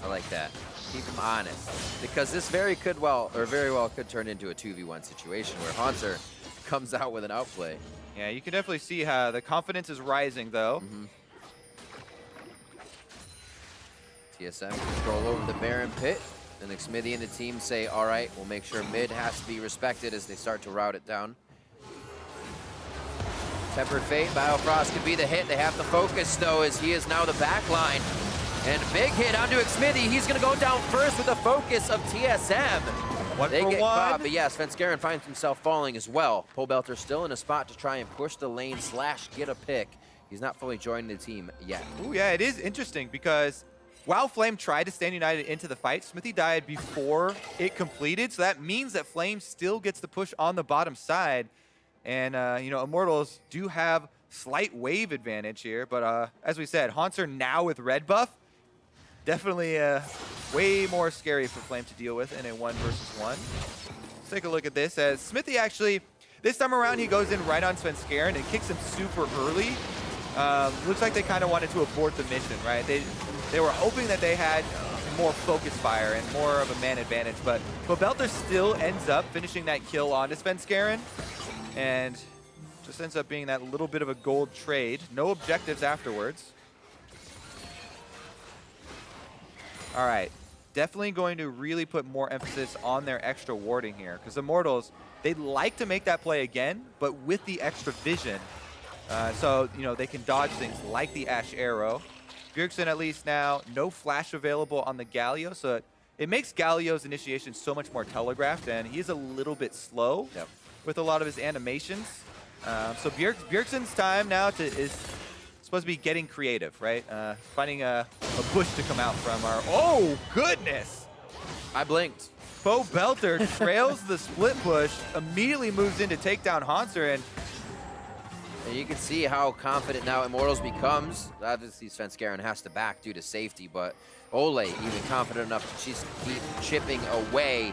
I like that. Keep him honest. Because this very well could turn into a 2v1 situation where Hauntzer comes out with an outplay. Yeah, you can definitely see how the confidence is rising, though. TSM control over the Baron pit. And Xmithie and the team say, all right, we'll make sure mid has to be respected as they start to route it down. Tempered Fate, Biofrost could be the hit. They have to focus, though, as he is now the back line. And big hit onto Xmithie. He's going to go down first with the focus of TSM. They get caught, but yeah, Svenskeren finds himself falling as well. Pobelter still in a spot to try and push the lane / get a pick. He's not fully joining the team yet. Ooh, yeah, it is interesting because while Flame tried to stand united into the fight, Xmithie died before it completed, so that means that Flame still gets the push on the bottom side. And, you know, Immortals do have slight wave advantage here, but as we said, Hauntzer now with red buff, definitely way more scary for Flame to deal with in a 1 versus 1. Let's take a look at this as Xmithie actually This time around, he goes in right on Svenskeren and kicks him super early. Looks like they kind of wanted to abort the mission, right? They were hoping that they had more focus fire and more of a man advantage, but Pobelter still ends up finishing that kill onto Svenskeren, and just ends up being that little bit of a gold trade. No objectives afterwards. All right, definitely going to really put more emphasis on their extra warding here, because Immortals, they'd like to make that play again, but with the extra vision, so you know they can dodge things like the Ashe arrow. Bjergsen at least now, no flash available on the Galio, so it makes Galio's initiation so much more telegraphed, and he's a little bit slow with a lot of his animations. So Bjergsen's time now is supposed to be getting creative, right? Finding a bush to come out from our, oh goodness! I blinked. Pobelter trails the split push, immediately moves in to take down Hauntzer, and you can see how confident now Immortals becomes. Obviously, Svenskeren has to back due to safety, but Olleh even confident enough to just keep chipping away,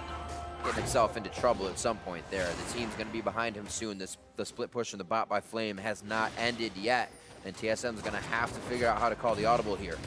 getting himself into trouble at some point there. The team's going to be behind him soon. The split push and the bot by Flame has not ended yet, and TSM's going to have to figure out how to call the audible here.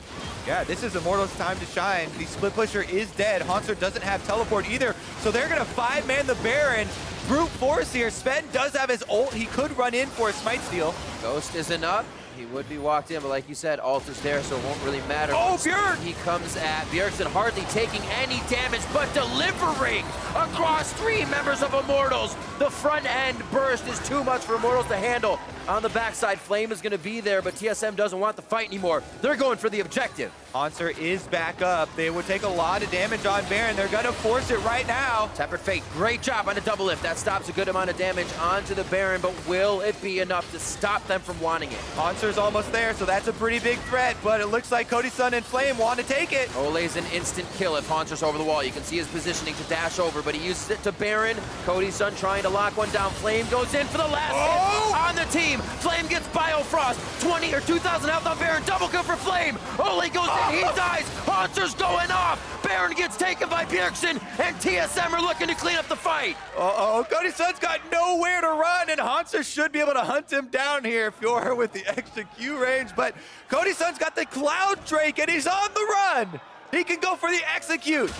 Yeah, this is Immortals' time to shine. The split pusher is dead. Hauntzer doesn't have teleport either, so they're going to 5-man the Baron. Brute force here. Sven does have his ult. He could run in for a smite steal. Ghost isn't up. He would be walked in, but like you said, Alter's there, so it won't really matter. Oh, Bjerg! He comes at Bjergsen, hardly taking any damage, but delivering across 3 members of Immortals. The front end burst is too much for Immortals to handle. On the backside, Flame is going to be there, but TSM doesn't want the fight anymore. They're going for the objective. Hauntzer is back up. They would take a lot of damage on Baron. They're going to force it right now. Tempered Fate, great job on the double lift. That stops a good amount of damage onto the Baron, but will it be enough to stop them from wanting it? Hauntzer's almost there, so that's a pretty big threat, but it looks like Cody Sun and Flame want to take it. Olleh's an instant kill if Hauntzer's over the wall. You can see his positioning to dash over, but he uses it to Baron. Cody Sun trying to lock one down. Flame goes in for the last hit on the team. Flame gets Biofrost. 20 or 2,000 health on Baron. Double kill for Flame. Olleh goes in. He dies. Hauntzer's going off. Baron gets taken by Bjergsen, and TSM are looking to clean up the fight. Cody Sun's got nowhere to run, and Hauntzer should be able to hunt him down here. Fiora with the extra Q range, but Cody Sun's got the Cloud Drake, and he's on the run. He can go for the execute.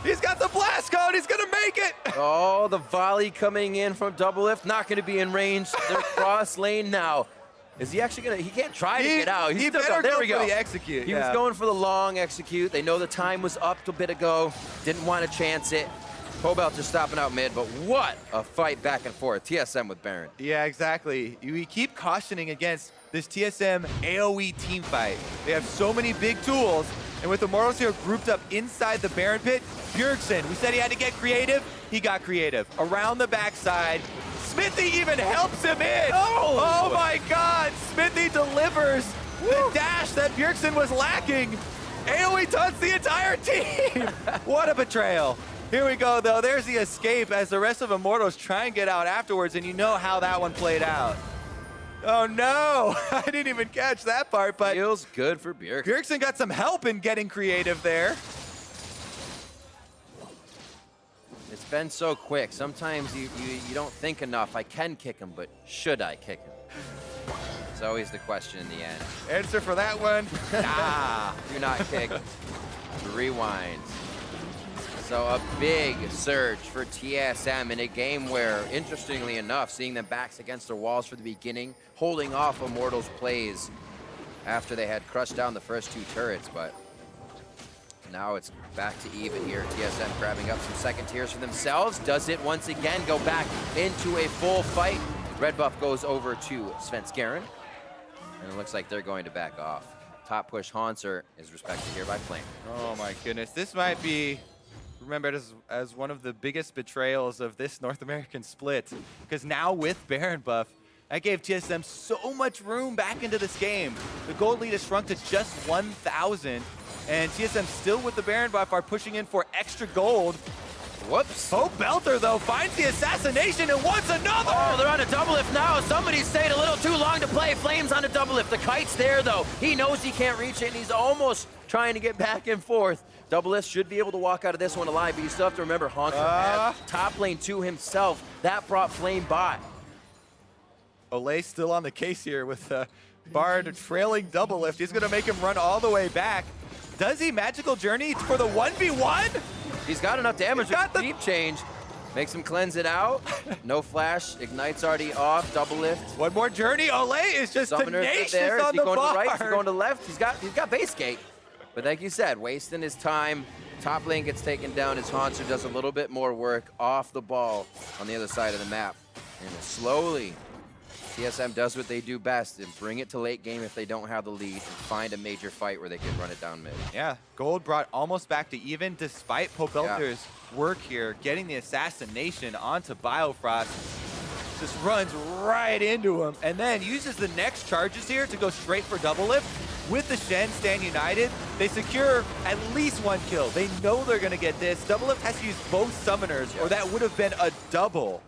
He's got the blast code. He's going to make it. Oh, the volley coming in from DoubleLift. Not going to be in range. They're cross lane now. Is he actually going to? He can't try to get out. He better go for the execute. He was going for the long execute. They know the time was up a bit ago. Didn't want to chance it. Pobelter stopping out mid, but what a fight back and forth. TSM with Baron. Yeah, exactly. We keep cautioning against this TSM AoE team fight. They have so many big tools, and with Immortals here grouped up inside the Baron pit, Bjergsen, we said he had to get creative. He got creative. Around the backside, Xmithie even helps him in. Oh my God, Xmithie delivers the dash that Bjergsen was lacking. AoE taunts the entire team. What a betrayal. Here we go, though. There's the escape as the rest of Immortals try and get out afterwards, and you know how that one played out. Oh, no. I didn't even catch that part, but feels good for Bjergsen. Bjergsen got some help in getting creative there. It's been so quick. Sometimes you don't think enough. I can kick him, but should I kick him? It's always the question in the end. Answer for that one? Nah, do not kick. Rewind. So a big surge for TSM in a game where, interestingly enough, seeing them backs against their walls for the beginning, holding off Immortals plays after they had crushed down the first 2 turrets, but now it's back to even here. TSM grabbing up some second tiers for themselves. Does it once again go back into a full fight? Red buff goes over to Svenskeren, and it looks like they're going to back off. Top push Hauntzer is respected here by Flame. Oh my goodness, this might be remembered as one of the biggest betrayals of this North American split, because now with Baron buff, that gave TSM so much room back into this game. The gold lead has shrunk to just 1,000, and TSM still with the Baron buff are pushing in for extra gold. Whoops. Pobelter, though, finds the assassination and wants another! Oh, they're on a double lift now. Somebody stayed a little too long to play. Flame's on a double lift. The kite's there, though. He knows he can't reach it, and he's almost trying to get back and forth. Double lift should be able to walk out of this one alive, but you still have to remember Hauntzer had top lane to himself. That brought Flame by. Olleh still on the case here with Bard trailing DoubleLift. He's going to make him run all the way back. Does he magical journey for the 1v1? He's got enough damage with the deep change. Makes him cleanse it out. No flash. Ignite's already off. DoubleLift. One more journey. Olleh is just tenacious on the bar. Going to right? Is he going to left? He's got base gate. But like you said, wasting his time. Top lane gets taken down as Hauntzer does a little bit more work off the ball on the other side of the map. And slowly, TSM does what they do best and bring it to late game if they don't have the lead and find a major fight where they can run it down mid. Yeah, Gold brought almost back to even despite Pobelter's work here, getting the assassination onto Biofrost. Just runs right into him and then uses the next charges here to go straight for DoubleLift. With the Shen stand united, they secure at least one kill. They know they're going to get this. DoubleLift has to use both summoners, or that would have been a double.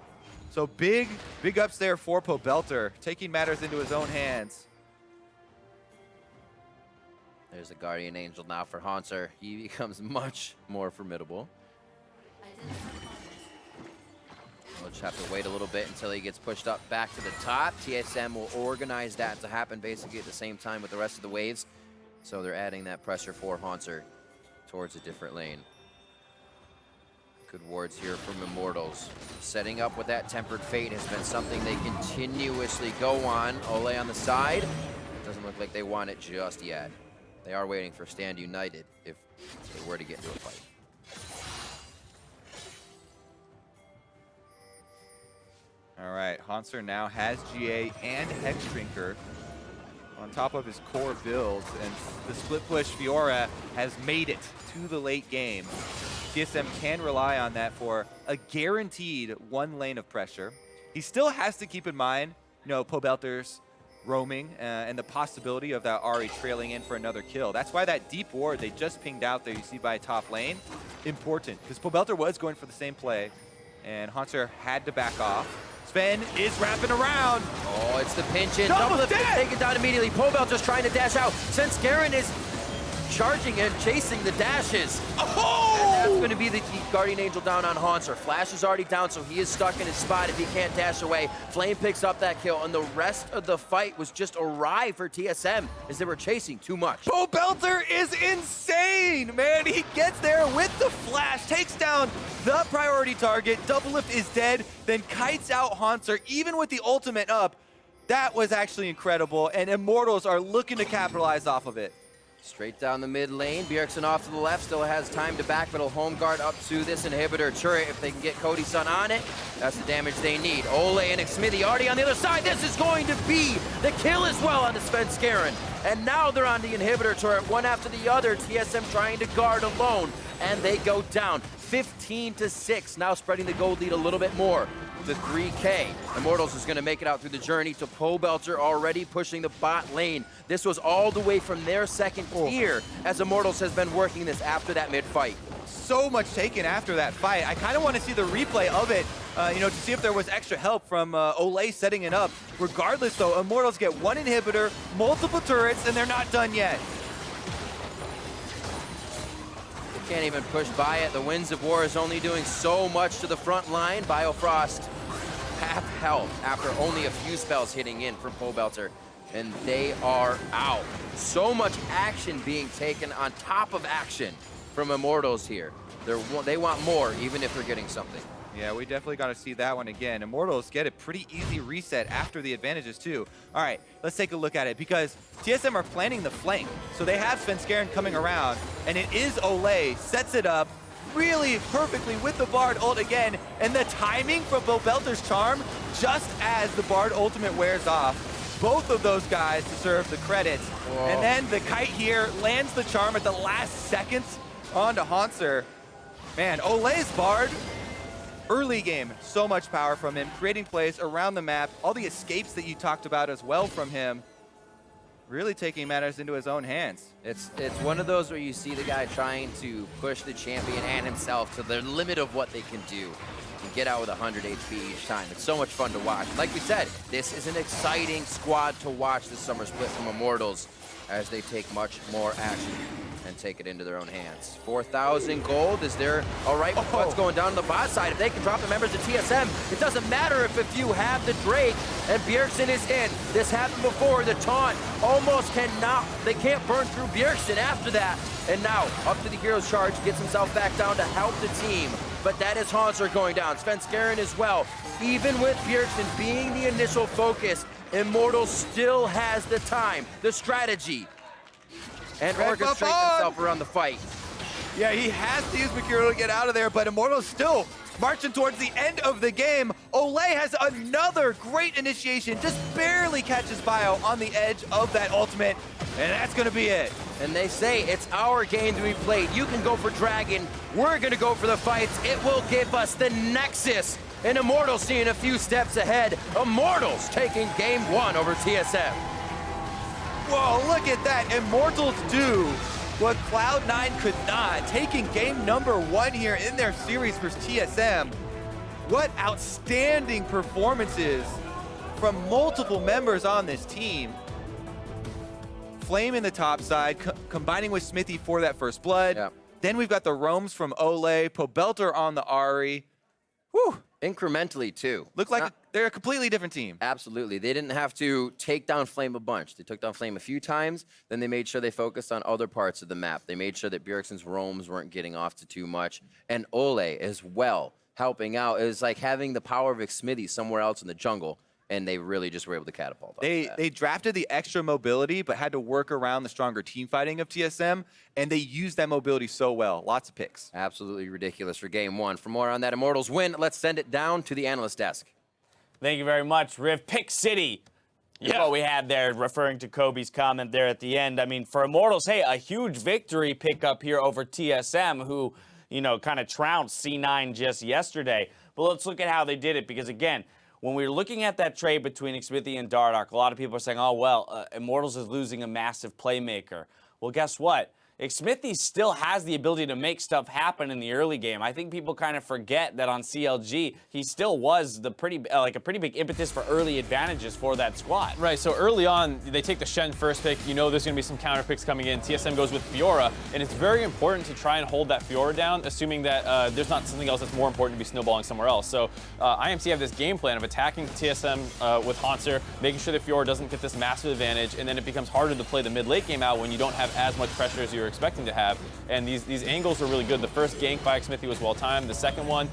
So big ups there for Pobelter, taking matters into his own hands. There's a Guardian Angel now for Hauntzer. He becomes much more formidable. We'll just have to wait a little bit until he gets pushed up back to the top. TSM will organize that to happen basically at the same time with the rest of the waves. So they're adding that pressure for Hauntzer towards a different lane. Good wards here from Immortals. Setting up with that Tempered Fate has been something they continuously go on. Olleh on the side. Doesn't look like they want it just yet. They are waiting for Stand United if they were to get into a fight. All right, Hauntzer now has GA and Hexdrinker on top of his core builds, and the split push Fiora has made it to the late game. TSM can rely on that for a guaranteed one lane of pressure. He still has to keep in mind, you know, Pobelter's roaming and the possibility of that Ahri trailing in for another kill. That's why that deep ward they just pinged out there you see by top lane, important, because Pobelter was going for the same play, and Hauntzer had to back off. Sven is wrapping around. Oh, it's the pinch in. DoubleLift gets taken down immediately. Pobelter's trying to dash out. Svenskeren is charging and chasing the dashes. Oh! And that's going to be the Guardian Angel down on Hauntzer. Flash is already down, so he is stuck in his spot if he can't dash away. Flame picks up that kill, and the rest of the fight was just a ride for TSM as they were chasing too much. Pobelter is insane, man. He gets there with the flash, takes down the priority target. DoubleLift is dead, then kites out Hauntzer, even with the ultimate up. That was actually incredible, and Immortals are looking to capitalize off of it. Straight down the mid lane. Bjergsen off to the left, still has time to backpedal home guard up to this inhibitor turret. If they can get Cody Sun on it, that's the damage they need. Olleh and Xmithie already on the other side. This is going to be the kill as well on the Svenskeren. And now they're on the inhibitor turret, one after the other. TSM trying to guard alone, and they go down 15-6. Now spreading the gold lead a little bit more to 3K. Immortals is going to make it out through the journey to Pobelter, already pushing the bot lane. This was all the way from their second tier as Immortals has been working this after that mid-fight. So much taken after that fight. I kind of want to see the replay of it, you know, to see if there was extra help from Olleh setting it up. Regardless, though, Immortals get one inhibitor, multiple turrets, and they're not done yet. Can't even push by it. The Winds of War is only doing so much to the front line. Biofrost half health after only a few spells hitting in from Pobelter, and they are out. So much action being taken on top of action from Immortals here. They want more, even if they're getting something. Yeah, we definitely got to see that one again. Immortals get a pretty easy reset after the advantages, too. All right, let's take a look at it, because TSM are planning the flank. So they have Svenskeren coming around, and it is Olleh, sets it up really perfectly with the Bard ult again, and the timing from Pobelter's charm, just as the Bard ultimate wears off. Both of those guys deserve the credits. Whoa. And then the kite here lands the charm at the last seconds onto Hauntzer. Man, Olleh's Bard, early game, so much power from him, creating plays around the map, all the escapes that you talked about as well from him, really taking matters into his own hands. It's one of those where you see the guy trying to push the champion and himself to the limit of what they can do. and get out with 100 HP each time. It's so much fun to watch. Like we said, this is an exciting squad to watch this summer split from Immortals as they take much more action and take it into their own hands. 4,000 gold. Is there all right with what's going down on the bot side? If they can drop the members of TSM, it doesn't matter if you have the Drake and Bjergsen is in. This happened before. The taunt almost cannot, they can't burn through Bjergsen after that. And now up to the hero's charge, gets himself back down to help the team. But that is Hauntzer going down. Svenskeren as well. Even with Bjergsen being the initial focus, Immortals still has the time, the strategy, and orchestrate himself around the fight. Yeah, he has to use Mercurial to get out of there, but Immortals still marching towards the end of the game. Olleh has another great initiation, just barely catches Bio on the edge of that ultimate, and that's gonna be it. And they say it's our game to be played. You can go for Dragon, we're gonna go for the fights. It will give us the Nexus. And Immortals seeing a few steps ahead. Immortals taking game 1 over TSM. Whoa, look at that. Immortals do what Cloud9 could not. Taking game number 1 here in their series versus TSM. What outstanding performances from multiple members on this team. Flame in the top side, combining with Xmithie for that first blood. Yep. Then we've got the roams from Olleh, Pobelter on the Ahri. Whew. Incrementally, too. Look like they're a completely different team. Absolutely. They didn't have to take down Flame a bunch. They took down Flame a few times, then they made sure they focused on other parts of the map. They made sure that Bjergsen's roams weren't getting off to too much. And Olleh as well, helping out. It was like having the power of Xmithie somewhere else in the jungle, and they really just were able to catapult. They drafted the extra mobility, but had to work around the stronger team fighting of TSM, and they used that mobility so well. Lots of picks. Absolutely ridiculous for game 1. For more on that Immortals win, let's send it down to the analyst desk. Thank you very much, Riv. Pick City. Yeah, what we had there, referring to Kobe's comment there at the end. I mean, for Immortals, hey, a huge victory pickup here over TSM, who, you know, kind of trounced C9 just yesterday. But let's look at how they did it, because again, when we were looking at that trade between Xmithie and Dardoch, a lot of people are saying, oh, well, Immortals is losing a massive playmaker. Well, guess what? Xmithie still has the ability to make stuff happen in the early game. I think people kind of forget that on CLG, he still was the a pretty big impetus for early advantages for that squad. Right, so early on, they take the Shen first pick. You know there's going to be some counter picks coming in. TSM goes with Fiora, and it's very important to try and hold that Fiora down, assuming that there's not something else that's more important to be snowballing somewhere else. So IMT have this game plan of attacking TSM with Hauntzer, making sure that Fiora doesn't get this massive advantage, and then it becomes harder to play the mid-late game out when you don't have as much pressure as you're expecting to have. And these angles were really good. The first gank by Xmithie was well timed. The second one,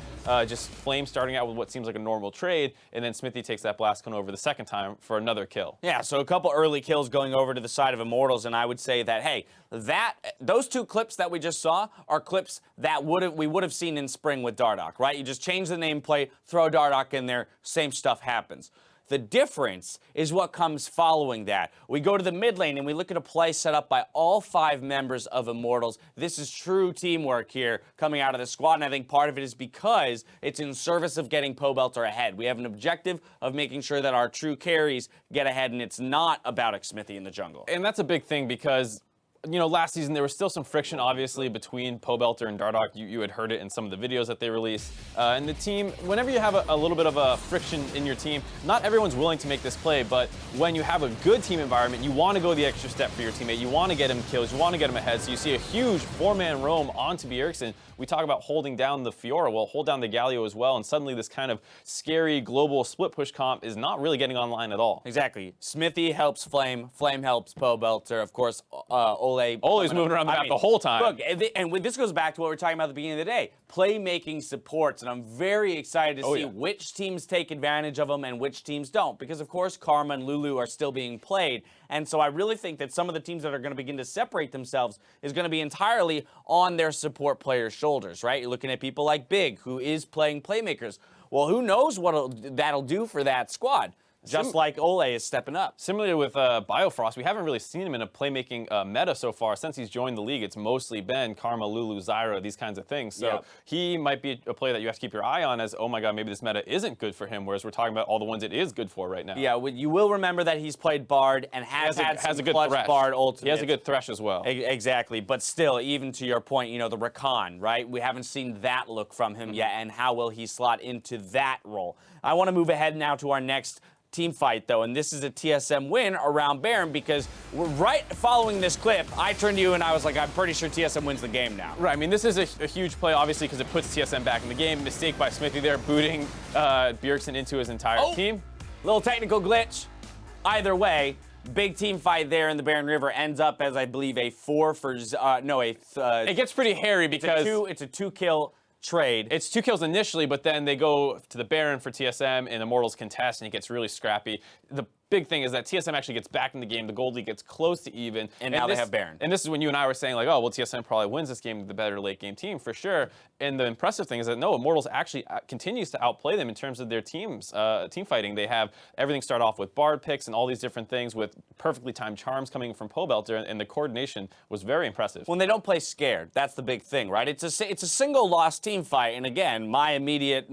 just Flame starting out with what seems like a normal trade, and then Xmithie takes that blast cone over the second time for another kill. Yeah, so a couple early kills going over to the side of Immortals, and I would say that, hey, those 2 clips that we just saw are clips that we would have seen in spring with Dardoch, right? You just change the nameplate, throw Dardoch in there, same stuff happens. The difference is what comes following that. We go to the mid lane and we look at a play set up by all 5 members of Immortals. This is true teamwork here coming out of the squad, and I think part of it is because it's in service of getting Pobelter ahead. We have an objective of making sure that our true carries get ahead, and it's not about Xmithie in the jungle. And that's a big thing because, you know, last season there was still some friction, obviously, between Pobelter and Dardoch. You had heard it in some of the videos that they released. And the team, whenever you have a little bit of a friction in your team, not everyone's willing to make this play, but when you have a good team environment, you want to go the extra step for your teammate. You want to get him kills. You want to get him ahead. So you see a huge 4-man roam onto Bjergsen. We talk about holding down the Fiora. Well, hold down the Galio as well, and suddenly this kind of scary global split push comp is not really getting online at all. Exactly. Xmithie helps Flame. Flame helps Pobelter. Of course, Olleh's moving around the map the whole time. Look, and this goes back to what we were talking about at the beginning of the day. Playmaking supports, and I'm very excited to see which teams take advantage of them and which teams don't. Because, of course, Karma and Lulu are still being played. And so I really think that some of the teams that are going to begin to separate themselves is going to be entirely on their support players' shoulders, right? You're looking at people like Big, who is playing playmakers. Well, who knows what that'll do for that squad? just like Olleh is stepping up. Similarly with Biofrost, we haven't really seen him in a playmaking meta so far. Since he's joined the league, it's mostly been Karma, Lulu, Zyra, these kinds of things. So he might be a player that you have to keep your eye on as, oh my god, maybe this meta isn't good for him, whereas we're talking about all the ones it is good for right now. Yeah, you will remember that he's played Bard and has a good clutch Bard ultimate. He has a good Thresh as well. Exactly, but still, even to your point, you know, the Rakan, right? We haven't seen that look from him yet, and how will he slot into that role? I want to move ahead now to our next team fight, though, and this is a TSM win around Baron, because right following this clip, I turned to you and I was like, I'm pretty sure TSM wins the game now. Right, I mean, this is a huge play, obviously, because it puts TSM back in the game. Mistake by Xmithie there, booting Bjergsen into his entire team. Little technical glitch. Either way, big team fight there in the Baron River ends up as, I believe, a 4 for, it gets pretty hairy because it's a 2-kill trade. It's 2 kills initially, but then they go to the Baron for TSM, and Immortals contest, and it gets really scrappy. The big thing is that TSM actually gets back in the game. The Gold League gets close to even. And now they have Baron. And this is when you and I were saying, like, oh, well, TSM probably wins this game, the better late game team, for sure. And the impressive thing is that, no, Immortals actually continues to outplay them in terms of their team fighting. They have everything start off with Bard picks and all these different things with perfectly timed charms coming from Pobelter, and the coordination was very impressive. When they don't play scared, that's the big thing, right? It's a single loss team fight, and again, my immediate,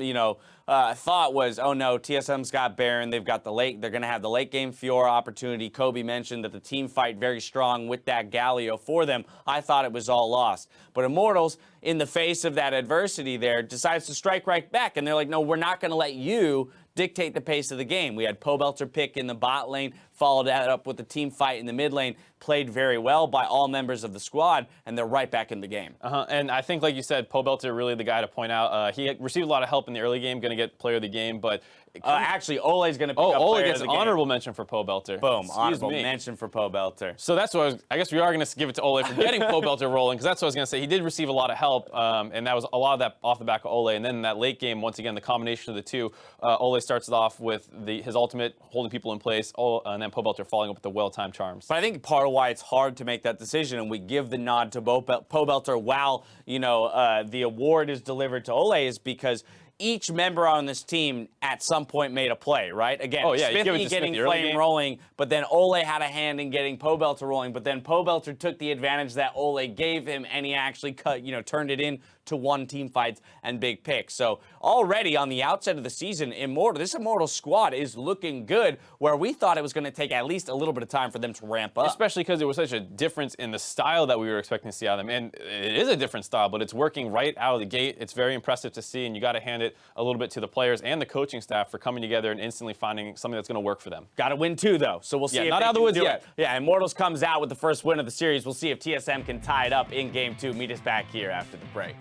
thought was, oh no, TSM's got Baron, they're going to have the late game Fiora opportunity. Kobe mentioned that the team fight very strong with that Galio for them. I thought it was all lost. But Immortals, in the face of that adversity there, decides to strike right back, and they're like, no, we're not going to let you dictate the pace of the game. We had Pobelter pick in the bot lane, followed that up with the team fight in the mid lane, played very well by all members of the squad, and they're right back in the game. And I think, like you said, Pobelter really the guy to point out. He received a lot of help in the early game, going to get player of the game, but actually, Olleh's going to pick up Olleh player gets of an the honorable mention for Pobelter. Boom, honorable mention for Pobelter. So that's what I guess we are going to give it to Olleh for getting Pobelter rolling, because that's what I was going to say. He did receive a lot of help, and that was a lot of that off the back of Olleh. And then in that late game, once again, the combination of the two, Olleh starts it off with his ultimate, holding people in place, and then Pobelter following up with the well-timed charms. But I think part of why it's hard to make that decision, and we give the nod to Pobelter while, the award is delivered to Olleh, is because each member on this team at some point made a play, right? Again, Xmithie getting flame rolling, but then Olleh had a hand in getting Pobelter rolling, but then Pobelter took the advantage that Olleh gave him, and he actually turned it in to 1 team fights and big picks. So already on the outset of the season, this Immortal squad is looking good, where we thought it was going to take at least a little bit of time for them to ramp up. Especially because there was such a difference in the style that we were expecting to see out of them. And it is a different style, but it's working right out of the gate. It's very impressive to see, and you got to hand it a little bit to the players and the coaching staff for coming together and instantly finding something that's going to work for them. Got to win 2, though. So we'll see if not out of the woods yet. Yeah, Immortals comes out with the first win of the series. We'll see if TSM can tie it up in Game 2. Meet us back here after the break.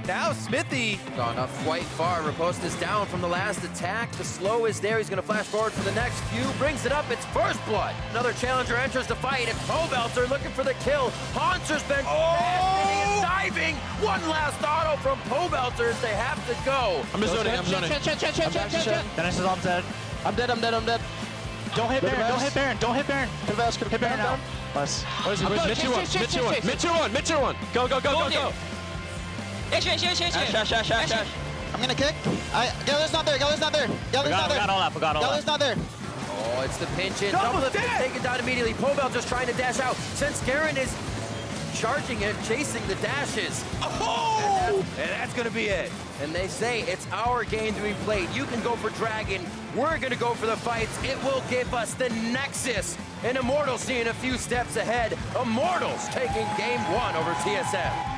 Now Xmithie gone up quite far. Riposte is down from the last attack. The slow is there. He's going to flash forward for the next few. Brings it up. It's first blood. Another challenger enters the fight. It's Pobelter looking for the kill. Hauntzer's been diving. One last auto from Pobelter as they have to go. I'm just zoning. I'm zoning. Dennis is all dead. I'm dead. Don't hit Baron. Don't hit Baron. Hit Baron now. Nice. What is it? Mid tier one. Go. Ashe. I'm gonna kick. Galio's not there. Galio's not there. Oh, it's the pinch in. DoubleLift is taken down immediately. Pobelter's trying to dash out. Svenskeren is charging it, chasing the dashes. Oh! And that's gonna be it. And they say it's our game to be played. You can go for Dragon. We're gonna go for the fights. It will give us the Nexus. And Immortals seeing a few steps ahead. Immortals taking game 1 over TSM.